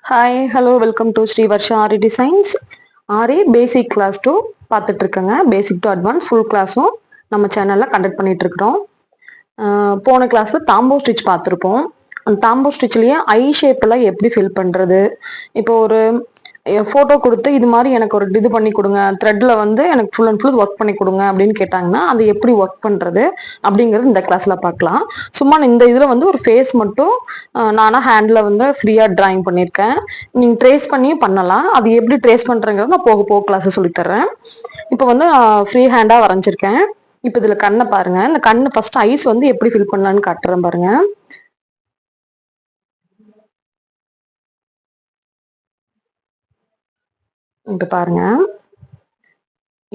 Hi hello welcome to Shri Varsha Aari designs. Aari basic class 2 பார்த்துட்டு இருக்கேங்க. Basic to advance full கிளாஸும் நம்ம சேனலில் கண்டக்ட் பண்ணிட்டு இருக்கிறோம். போன கிளாஸில் தாம்போ ஸ்டிச் பார்த்துருப்போம். அந்த தாம்போ ஸ்டிச்லேயே ஐ ஷேப்பெல்லாம் எப்படி ஃபில் பண்ணுறது, இப்போ ஒரு ஃபோட்டோ கொடுத்து இது மாதிரி எனக்கு ஒரு இது பண்ணி கொடுங்க, த்ரெட்டில் வந்து எனக்கு ஃபுல் அண்ட் ஃபுல் ஒர்க் பண்ணி கொடுங்க அப்படின்னு கேட்டாங்கன்னா அது எப்படி ஒர்க் பண்ணுறது அப்படிங்கிறது இந்த கிளாஸில் பார்க்கலாம். சும்மா இந்த இதில் வந்து ஒரு ஃபேஸ் மட்டும் நானாக ஹேண்டில் வந்து ஃப்ரீயாக ட்ராயிங் பண்ணியிருக்கேன். நீங்கள் ட்ரேஸ் பண்ணியும் பண்ணலாம். அது எப்படி ட்ரேஸ் பண்ணுறங்கிறது நான் போக போக கிளாஸை சொல்லித்தர்றேன். இப்போ வந்து ஃப்ரீ ஹேண்டாக வரைஞ்சிருக்கேன். இப்போ இதில் கண்ணை பாருங்கள். இந்த கண்ணு ஃபர்ஸ்ட் ஐஸ் வந்து எப்படி ஃபில் பண்ணலான்னு காட்டுறேன் பாருங்கள். இப்போ பாருங்க,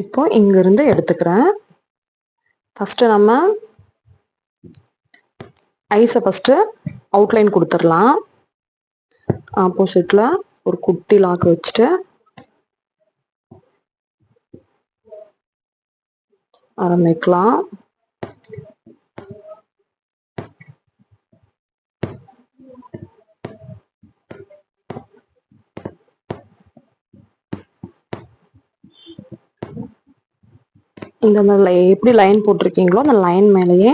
இப்போ இங்கிருந்து எடுத்துக்கிறேன். ஃபஸ்ட்டு நம்ம ஐஸை ஃபஸ்ட்டு அவுட்லைன் கொடுத்துடலாம். ஆப்போசிட்டில் ஒரு குட்டி லாக் வச்சுட்டு ஆரம்பிக்கலாம். இந்த எப்படி லைன் போட்டிருக்கீங்களோ அந்த லைன் மேலேயே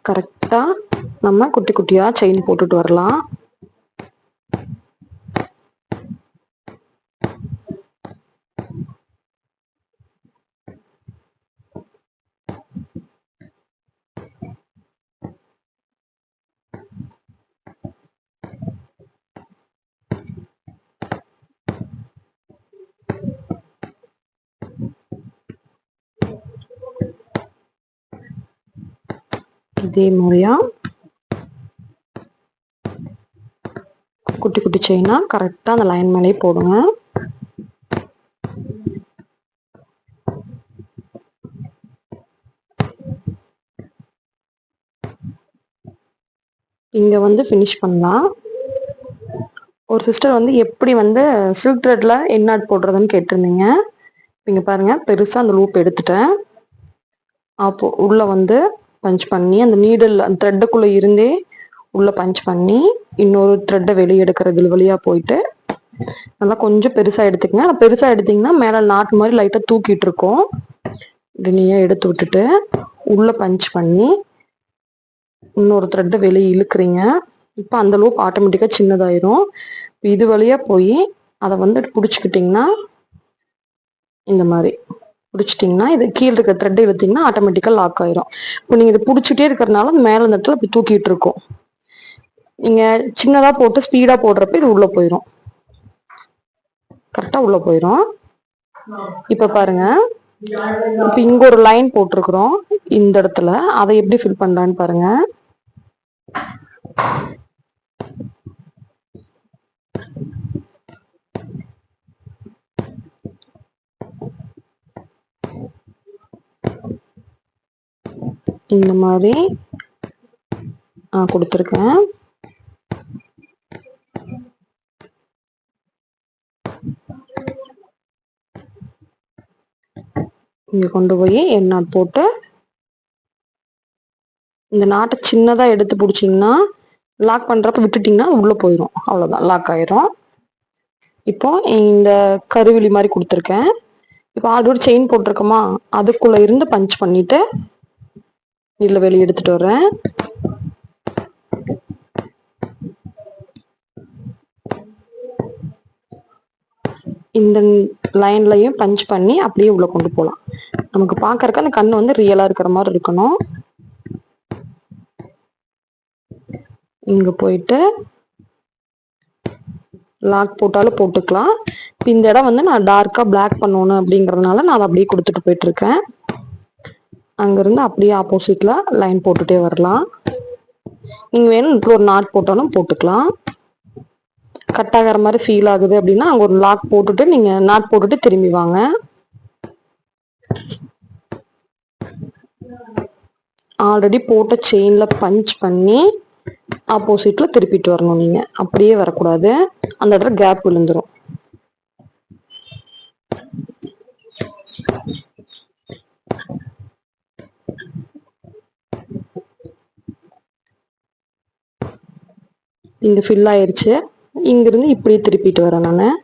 கரெக்டாக நம்ம குட்டி குட்டியாக செயின் போட்டுட்டு வரலாம். இதே மாதிரியா குட்டி குட்டி செயினா கரெக்டாக அந்த லைன் மேலேயே போடுங்க. இங்கே வந்து ஃபினிஷ் பண்ணலாம். ஒரு சிஸ்டர் வந்து எப்படி வந்து சில்க் த்ரெட்டில் என்னாட் போடுறதுன்னு கேட்டிருந்தீங்க. இங்கே பாருங்கள், பெருசாக அந்த லூப் எடுத்துட்டேன். அப்போ உள்ளே வந்து பஞ்ச் பண்ணி அந்த நீடில் அந்த த்ரெட்டுக்குள்ளே இருந்தே உள்ளே பஞ்ச் பண்ணி இன்னொரு த்ரெட்டை வெளியே எடுக்கிறது வழியாக போயிட்டு நல்லா கொஞ்சம் பெருசாக எடுத்துக்கங்க. அதை பெருசாக எடுத்திங்கன்னா மேலே நாட்டு மாதிரி லைட்டாக தூக்கிட்டு இருக்கோம். இப்படினியாக எடுத்து விட்டுட்டு உள்ளே பஞ்ச் பண்ணி இன்னொரு த்ரெட்டை வெளியே இழுக்கிறீங்க. இப்போ அந்த லூப் ஆட்டோமேட்டிக்காக சின்னதாயிரும். இது வழியாக போய் அதை வந்து பிடிச்சிக்கிட்டிங்கன்னா இந்த மாதிரி பிடிச்சிட்டிங்கன்னா இது கீழே இருக்க த்ரெட்டை இழுத்திங்கன்னா ஆட்டோமேட்டிக்காக லாக் ஆயிரும். இப்போ நீங்கள் இதை பிடிச்சிட்டே இருக்கிறனால மேலே இந்த இடத்துல இப்படி தூக்கிட்டு இருக்கும். நீங்கள் சின்னதாக போட்டு ஸ்பீடாக போடுறப்ப இது உள்ளே போயிடும், கரெக்டாக உள்ளே போயிடும். இப்போ பாருங்க, இப்போ இங்கே ஒரு லைன் போட்டிருக்கிறோம் இந்த இடத்துல, அதை எப்படி ஃபில் பண்ணலான்னு பாருங்க. இந்த மாதிரி கொடுத்துருக்கேன். இங்கே கொண்டு போய் எண்ணாட் போட்டு இந்த நாட்டை சின்னதாக எடுத்து பிடிச்சிங்கன்னா லாக் பண்ணுறப்ப விட்டுட்டிங்கன்னா உள்ளே போயிடும், அவ்வளோதான், லாக் ஆயிரும். இப்போ இந்த கருவிழி மாதிரி கொடுத்துருக்கேன். இப்போ ஆல்ரெடி செயின் போட்டிருக்கோமா, அதுக்குள்ளே இருந்து பஞ்ச் பண்ணிவிட்டு இதில் வெளியே எடுத்துகிட்டு வரேன். இந்த லைன்லையும் பஞ்ச் பண்ணி அப்படியே உள்ளே கொண்டு போகலாம். நமக்கு பார்க்கறக்கு அந்த கண்ணு வந்து ரியலாக இருக்கிற மாதிரி இருக்கணும். இங்கே போயிட்டு லாக் போட்டாலும் போட்டுக்கலாம். இந்த இடம் வந்து நான் டார்க்காக பிளாக் பண்ணணும் அப்படிங்கிறதுனால நான் அதை அப்படியே கொடுத்துட்டு போயிட்டுருக்கேன். அங்கேருந்து அப்படியே ஆப்போசிட்டில் லைன் போட்டுகிட்டே வரலாம். நீங்கள் வேணும் இப்படி ஒரு நாட் போட்டாலும் போட்டுக்கலாம். கட் ஆகிற மாதிரி ஃபீல் ஆகுது அப்படின்னா அங்கே ஒரு லாக் போட்டுட்டு நீங்கள் நாட் போட்டுட்டு திரும்பி வாங்க. ஆல்ரெடி போட்ட செயினில் பஞ்ச் பண்ணி ஆப்போசிட்டில் திருப்பிட்டு வரணும். நீங்கள் அப்படியே வரக்கூடாது, அந்த இடத்துல கேப் விழுந்துடும். இங்கே ஃபில் ஆயிடுச்சு. இங்கிருந்து இப்படி திருப்பிட்டு வரேன் நான்.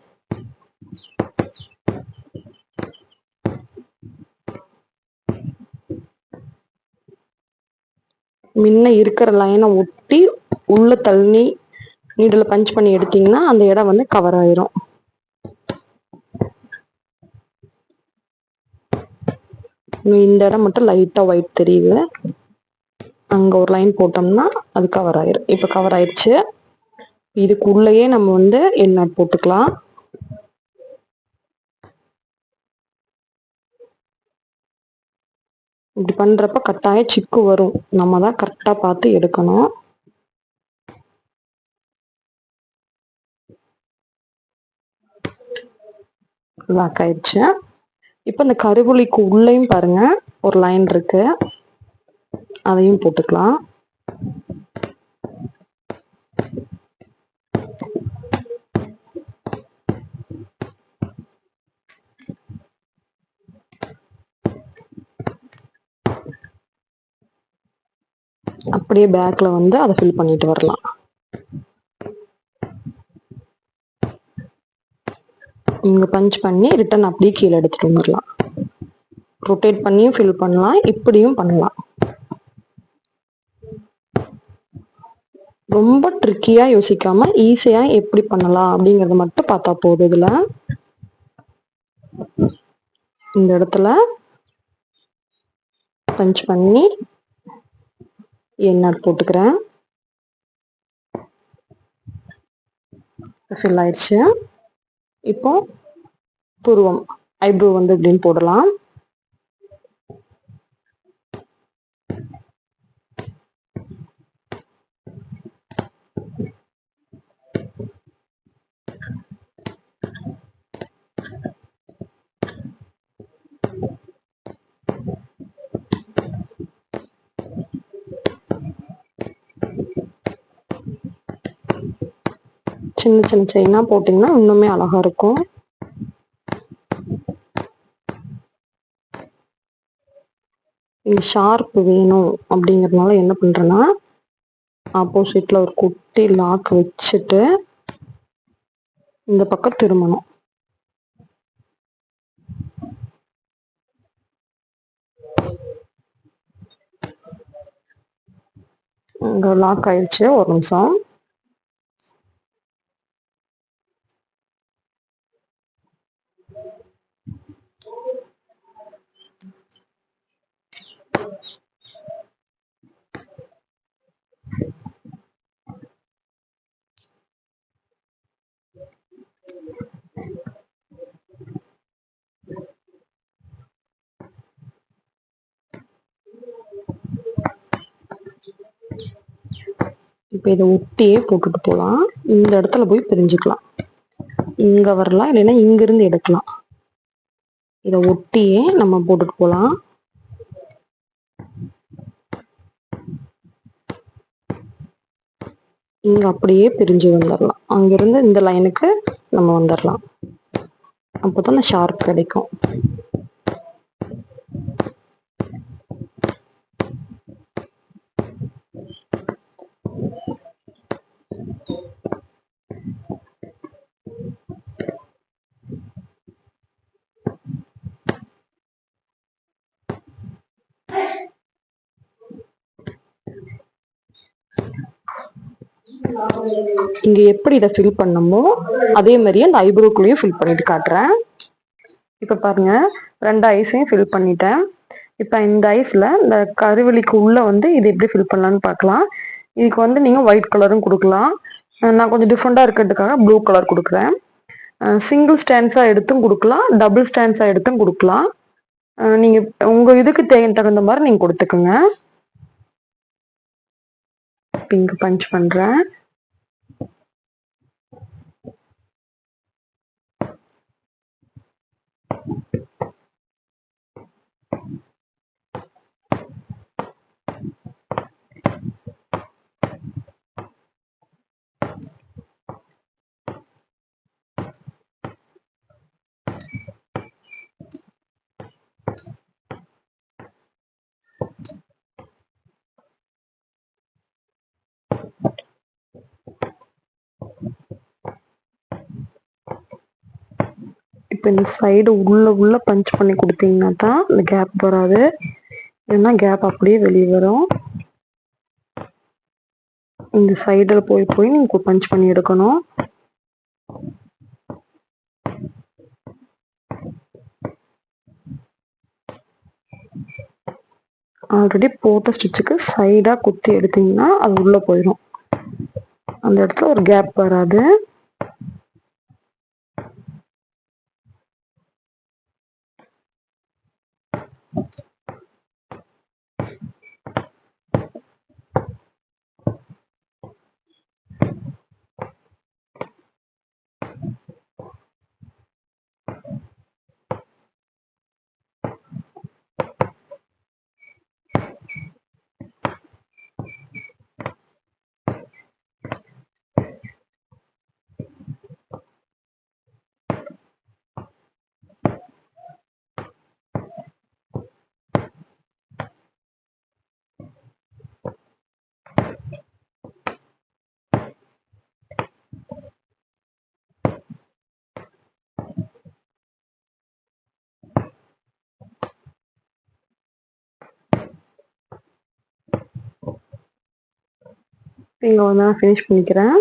முன்ன இருக்கிற லைனை ஒட்டி உள்ள தள்ளி நீடில் பஞ்ச் பண்ணி எடுத்தீங்கன்னா அந்த இடம் வந்து கவர் ஆயிரும். இந்த இடம் மட்டும் லைட்டா ஒயிட் தெரியுது, அங்க ஒரு லைன் போட்டோம்னா அது கவர் ஆயிரும். இப்ப கவர் ஆயிடுச்சு. இதுக்குள்ளேயே நம்ம வந்து என் நாட் போட்டுக்கலாம். இப்படி பண்றப்ப கட்டாயம் சிக்கு வரும், நம்ம தான் கரெக்டா பார்த்து எடுக்கணும். லாக் ஆயிடுச்சு. இப்ப இந்த கருவிழிக்கு உள்ளேயும் பாருங்க ஒரு லைன் இருக்கு, அதையும் போட்டுக்கலாம். அப்படியே பேக்ல வந்து அதை ஃபில் பண்ணிட்டு வரலாம். இங்க பஞ்ச் பண்ணி ரிட்டன் அப்படியே கீழே எடுத்துட்டு வந்துடலாம். ரொட்டேட் பண்ணியும் ஃபில் பண்ணலாம், இப்படியும் பண்ணலாம். ரொம்ப ட்ரிக்கியா யோசிக்காம ஈஸியா எப்படி பண்ணலாம் அப்படிங்கறத மட்டும் பார்த்தா போதும். இதுல இந்த இடத்துல பஞ்ச் பண்ணி என் நாட் போட்டுக்கிறேன். ஃபில் ஆயிடுச்சு. இப்போ புருவம் ஐப்ரோ வந்து இப்படின்னு போடலாம். சின்ன சின்ன செயினா போட்டிங்கன்னா இன்னுமே அழகா இருக்கும். இங்க ஷார்ப் வேணும் அப்படிங்கறதுனால என்ன பண்றேன்னா ஆப்போசிட்ல ஒரு குட்டி லாக் வச்சுட்டு இந்த பக்கம் திரும்பணும். இங்க லாக் ஆயிடுச்சு. ஒரு நிமிஷம். இப்ப இதை ஒட்டியே போட்டுட்டு போலாம். இந்த இடத்துல போய் பிரிஞ்சுக்கலாம். இங்க வரலாம், இல்லைன்னா இங்க இருந்து எடுக்கலாம். இதை ஒட்டியே நம்ம போட்டுட்டு போலாம். இங்க அப்படியே பிரிஞ்சு வந்துடலாம். அங்கிருந்து இந்த லைனுக்கு நம்ம வந்துடலாம். அப்போதான் ஷார்ப் கிடைக்கும். இங்க எப்படி இதை ஃபில் பண்ணமோ அதே மாதிரியே அந்த ஐப்ரோக்குள்ளேயும் ஃபில் பண்ணிட்டு காட்டுறேன். இப்ப பாருங்க, 2 ஐஸையும் ஃபில் பண்ணிட்டேன். இப்ப இந்த ஐஸ்ல இந்த கருவெளிக்கு உள்ள வந்து இது எப்படி ஃபில் பண்ணலாம்னு பார்க்கலாம். இதுக்கு வந்து நீங்க ஒயிட் கலரும் கொடுக்கலாம். நான் கொஞ்சம் டிஃப்ரெண்டா இருக்கிறதுக்காக ப்ளூ கலர் கொடுக்குறேன். சிங்கிள் ஸ்டான்ஸா எடுத்தும் கொடுக்கலாம், டபுள் ஸ்டான்ஸா எடுத்தும் கொடுக்கலாம். நீங்க உங்க இதுக்கு தகுந்த மாதிரி நீங்க கொடுத்துக்குங்க. பிங்க் பஞ்ச் பண்றேன். இப்போ இந்த சைடு உள்ள பஞ்ச் பண்ணி கொடுத்தீங்கன்னா தான் இந்த கேப் வராது, இல்லைன்னா கேப் அப்படியே வெளியே வரும். இந்த சைடில் போய் நீங்கள் பஞ்ச் பண்ணி எடுக்கணும். ஆல்ரெடி போட்ட ஸ்டிச்சுக்கு சைடாக குத்தி எடுத்தீங்கன்னா அது உள்ளே போயிடும். அந்த இடத்துல ஒரு கேப் வராது. இங்கே வந்து நான் ஃபினிஷ் பண்ணிக்கிறேன்.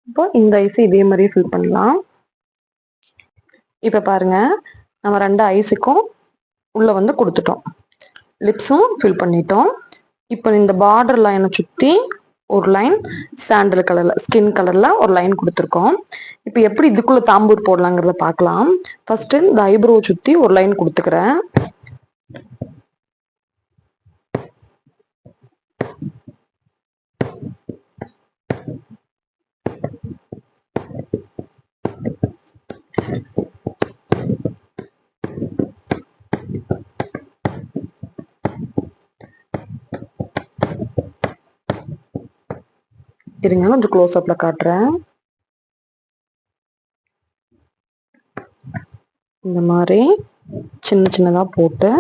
இப்போ இந்த ஐஸ் இதே மாதிரியே ஃபில் பண்ணலாம். இப்போ பாருங்க, நம்ம 2 ஐஸுக்கும் உள்ள வந்து கொடுத்துட்டோம். லிப்ஸும் ஃபில் பண்ணிட்டோம். இப்போ இந்த பார்டர் லைனை சுற்றி ஒரு லைன் சாண்டல் கலரில் ஸ்கின் கலரில் ஒரு லைன் கொடுத்துருக்கோம். இப்போ எப்படி இதுக்குள்ளே தாம்பூர் போடலாங்கிறத பார்க்கலாம். ஃபஸ்ட்டு இந்த ஐப்ரோ சுற்றி ஒரு லைன் கொடுத்துக்கிறேன். இருங்க, கொஞ்சம் க்ளோஸ் அப்ல காட்டுறேன். இந்த மாதிரி சின்ன சின்னதா போட்டு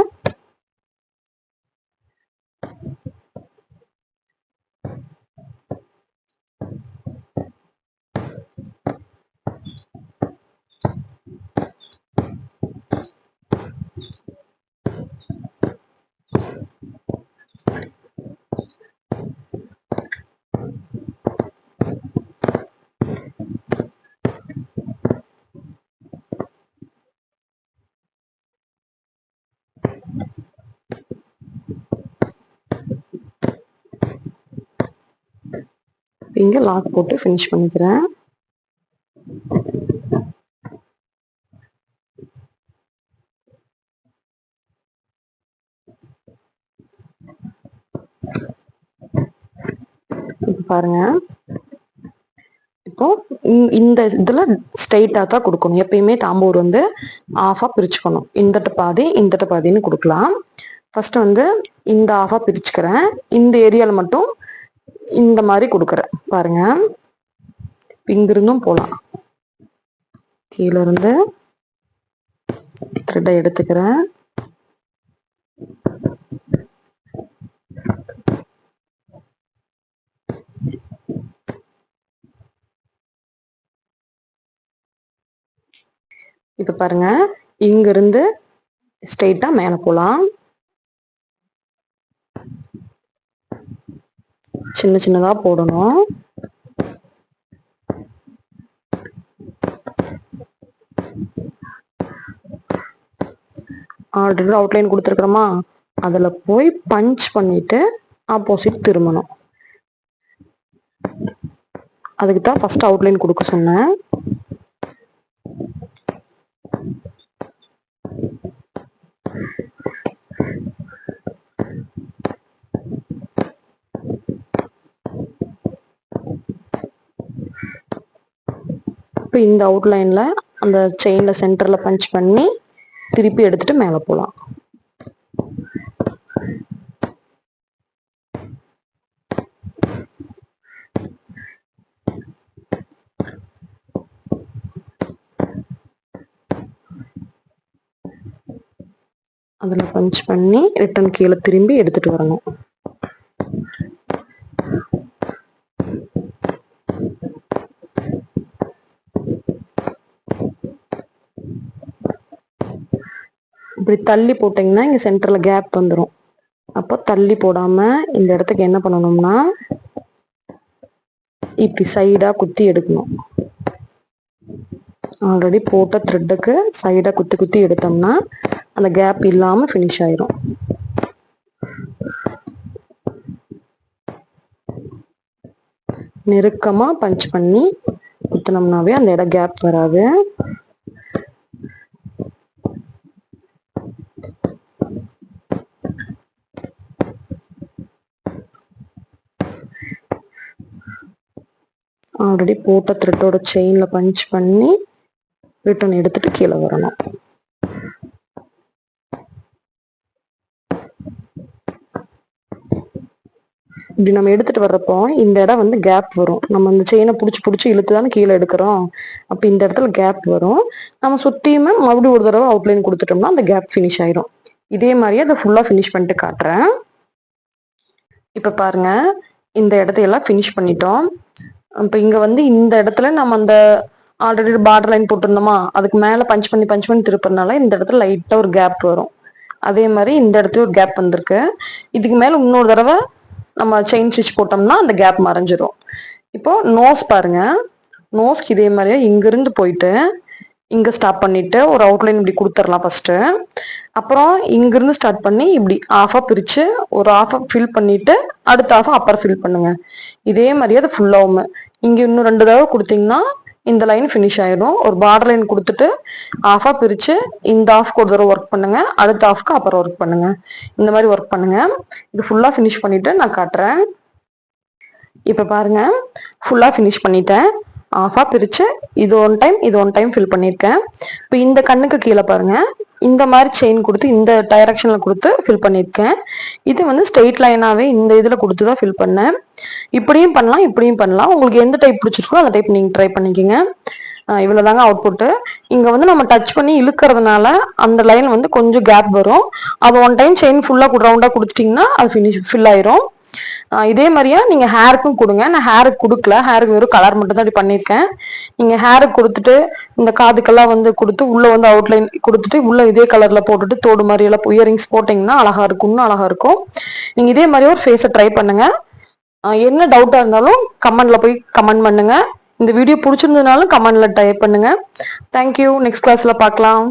இங்க லாக் போட்டு ஃபினிஷ் பண்ணிக்கிறேன். இப்போ பாருங்க, இப்போ இந்த இதுல ஸ்ட்ரைட்டா தான் கொடுக்கணும். எப்பயுமே தாம்பூர் வந்து ஆஃபா பிரிச்சுக்கணும். இந்தட்ட பாதி இந்தட்ட பாதின்னு கொடுக்கலாம். ஃபர்ஸ்ட் வந்து இந்த ஆஃபா பிரிச்சுக்கிறேன். இந்த ஏரியால மட்டும் இந்த மாதிரி கொடுக்குறேன். பாருங்க, இங்கிருந்தும் போலாம். கீழே இருந்து த்ரெட்டை எடுத்துக்கிறேன். இப்ப பாருங்க, இங்க இருந்து ஸ்ட்ரெயிட்டா மேல போலாம். சின்ன சின்னதா போடணும். ஆல்ரெடி அவுட்லைன் கொடுத்துருக்குறோமா, அதுல போய் பஞ்ச் பண்ணிட்டு ஆப்போசிட் திரும்பணும். அதுக்கு தான் ஃபர்ஸ்ட் அவுட்லைன் கொடுக்க சொன்னேன். இப்போ இந்த அவுட்லைன்ல அந்த செயின்ல சென்டர்ல பஞ்ச் பண்ணி திருப்பி எடுத்துட்டு மேலே போகலாம். அதில் பஞ்ச் பண்ணி ரிட்டன் கீழே திரும்பி எடுத்துட்டு வரணும். இப்படி தள்ளி போட்டிங்கன்னா இங்கே சென்டரில் கேப் வந்துடும். அப்போ தள்ளி போடாமல் இந்த இடத்துக்கு என்ன பண்ணணும்னா இப்படி சைடாக குத்தி எடுக்கணும். ஆல்ரெடி போட்ட த்ரெட்டுக்கு சைடாக குத்தி குத்தி எடுத்தோம்னா அந்த கேப் இல்லாமல் ஃபினிஷ் ஆயிரும். நெருக்கமாக பஞ்ச் பண்ணி குத்தினோம்னாவே அந்த இடம் கேப் வராது. ஆல்ரெடி போட்ட த்ரெட்டோட செயினில் பஞ்ச் பண்ணி ரிட்டர்ன் எடுத்துட்டு கீழே வரணும். இப்படி நம்ம எடுத்துட்டு வர்றப்போ இந்த இடம் வந்து கேப் வரும். நம்ம இந்த செயினை பிடிச்சி இழுத்து தானே கீழே எடுக்கிறோம். அப்போ இந்த இடத்துல கேப் வரும். நம்ம சுற்றியுமே மறுபடியும் ஒரு தடவை அவுட்லைன் கொடுத்துட்டோம்னா அந்த கேப் ஃபினிஷ் ஆயிரும். இதே மாதிரியே அதை ஃபுல்லாக ஃபினிஷ் பண்ணிட்டு காட்டுறேன். இப்போ பாருங்க, இந்த இடத்தையெல்லாம் ஃபினிஷ் பண்ணிட்டோம். இப்போ இங்கே வந்து இந்த இடத்துல நம்ம அந்த ஆல்ரெடி பார்டர் லைன் போட்டிருந்தோமா, அதுக்கு மேலே பஞ்ச் பண்ணி திருப்பறனால இந்த இடத்துல லைட்டாக ஒரு கேப் வரும். அதே மாதிரி இந்த இடத்துல ஒரு கேப் வந்திருக்கு. இதுக்கு மேலே இன்னொரு தடவை நம்ம செயின் ஸ்டிச் போட்டோம்னா அந்த கேப் மறைஞ்சிரும். இப்போ நோஸ் பாருங்க, நோஸ்க்கு இதே மாதிரியே இங்கிருந்து போயிட்டு இங்கே ஸ்டாப் பண்ணிட்டு ஒரு அவுட்லைன் இப்படி கொடுத்துடலாம் ஃபர்ஸ்ட். அப்புறம் இங்கிருந்து ஸ்டார்ட் பண்ணி இப்படி ஆஃபாக பிரித்து ஒரு ஆஃபாக ஃபில் பண்ணிட்டு அடுத்த ஆஃபாக அப்பர் ஃபில் பண்ணுங்க. இதே மாதிரியே அது ஃபுல்லாகும். இங்கே இன்னும் 2 தடவை கொடுத்தீங்கன்னா இந்த லைன் ஃபினிஷ் ஆயிடும். ஒரு பார்டர் லைன் கொடுத்துட்டு ஆஃபாக பிரித்து இந்த ஆஃப்க்கு ஒரு தடவை ஒர்க் பண்ணுங்க, அடுத்த ஆஃப்க்கு அப்புறம் ஒர்க் பண்ணுங்க. இந்த மாதிரி ஒர்க் பண்ணுங்க. இது ஃபுல்லாக ஃபினிஷ் பண்ணிட்டு நான் காட்டுறேன். இப்போ பாருங்க, ஃபுல்லாக ஃபினிஷ் பண்ணிட்டேன். ஆஃபாக பிரித்து இது ஒன் டைம் ஃபில் பண்ணியிருக்கேன். இப்போ இந்த கண்ணுக்கு கீழே பாருங்க, இந்த மாதிரி செயின் கொடுத்து இந்த டைரக்ஷனில் கொடுத்து ஃபில் பண்ணியிருக்கேன். இது வந்து ஸ்ட்ரெயிட் லைனாகவே இந்த இதில் கொடுத்து தான் ஃபில் பண்ணேன். இப்படியும் பண்ணலாம், இப்படியும் பண்ணலாம். உங்களுக்கு எந்த டைப் பிடிச்சிருக்கோ அந்த டைப் நீங்கள் ட்ரை பண்ணிக்கோங்க. இவ்வளோதாங்க அவுட்புட்டு. இங்கே வந்து நம்ம டச் பண்ணி இழுக்கிறதுனால அந்த லைன் வந்து கொஞ்சம் கேப் வரும். அது ஒன் டைம் செயின் ஃபுல்லாக ரவுண்டாக கொடுத்துட்டிங்கன்னா அது ஃபில் ஆயிரும். இதே மாதிரியா நீங்கள் ஹேருக்கும் கொடுங்க. நான் ஹேருக்கு கொடுக்கல, ஹேருக்கு வெறும் கலர் மட்டும் தான் இப்படி பண்ணியிருக்கேன். நீங்கள் ஹேருக்கு கொடுத்துட்டு இந்த காதுக்கெல்லாம் வந்து கொடுத்து உள்ளே வந்து அவுட்லைன் கொடுத்துட்டு உள்ளே இதே கலரில் போட்டுட்டு தோடு மாதிரி எல்லாம் இயரிங்ஸ் போட்டிங்கன்னா அழகாக இருக்கும், இன்னும் அழகாக இருக்கும். நீங்கள் இதே மாதிரி ஒரு ஃபேஸை ட்ரை பண்ணுங்கள். என்ன டவுட்டாக இருந்தாலும் கமெண்ட்ல போய் கமெண்ட் பண்ணுங்க. இந்த வீடியோ பிடிச்சிருந்ததுனாலும் கமெண்ட்ல டைப் பண்ணுங்க. தேங்க்யூ. நெக்ஸ்ட் கிளாஸ்ல பார்க்கலாம்.